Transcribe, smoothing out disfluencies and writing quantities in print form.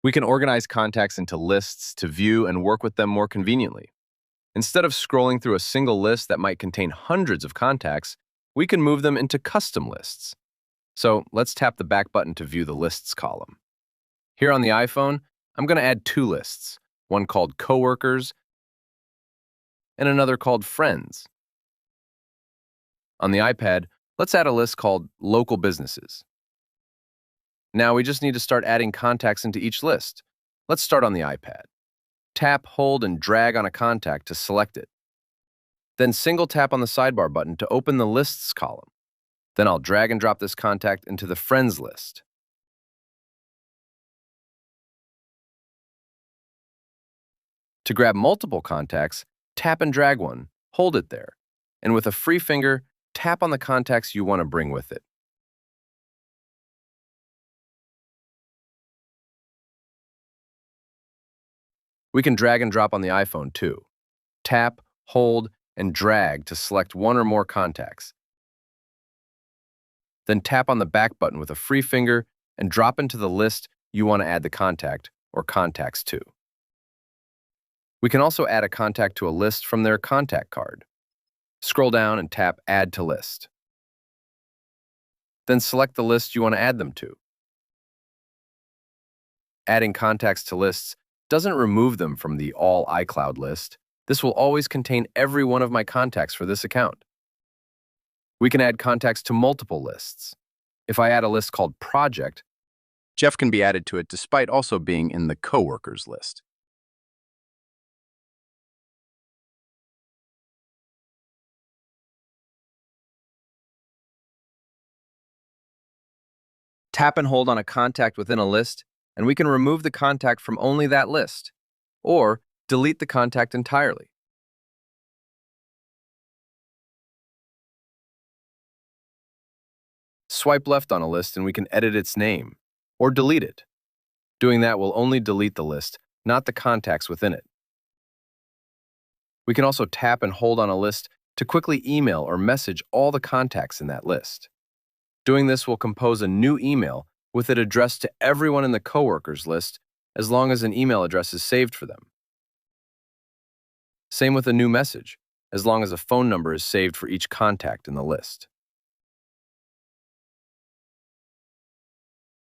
We can organize contacts into lists to view and work with them more conveniently. Instead of scrolling through a single list that might contain hundreds of contacts, we can move them into custom lists. So let's tap the back button to view the lists column. Here on the iPhone, I'm going to add two lists, one called Coworkers and another called Friends. On the iPad, let's add a list called Local Businesses. Now we just need to start adding contacts into each list. Let's start on the iPad. Tap, hold, and drag on a contact to select it. Then single tap on the sidebar button to open the Lists column. Then I'll drag and drop this contact into the Friends list. To grab multiple contacts, tap and drag one, hold it there, and with a free finger, tap on the contacts you want to bring with it. We can drag and drop on the iPhone too. Tap, hold, and drag to select one or more contacts. Then tap on the back button with a free finger and drop into the list you want to add the contact or contacts to. We can also add a contact to a list from their contact card. Scroll down and tap Add to List. Then select the list you want to add them to. Adding contacts to lists doesn't remove them from the All iCloud list. This will always contain every one of my contacts for this account. We can add contacts to multiple lists. If I add a list called Project, Jeff can be added to it despite also being in the Coworkers list. Tap and hold on a contact within a list, and we can remove the contact from only that list, or delete the contact entirely. Swipe left on a list and we can edit its name, or delete it. Doing that will only delete the list, not the contacts within it. We can also tap and hold on a list to quickly email or message all the contacts in that list. Doing this will compose a new email with it addressed to everyone in the coworkers list as long as an email address is saved for them. Same with a new message, as long as a phone number is saved for each contact in the list.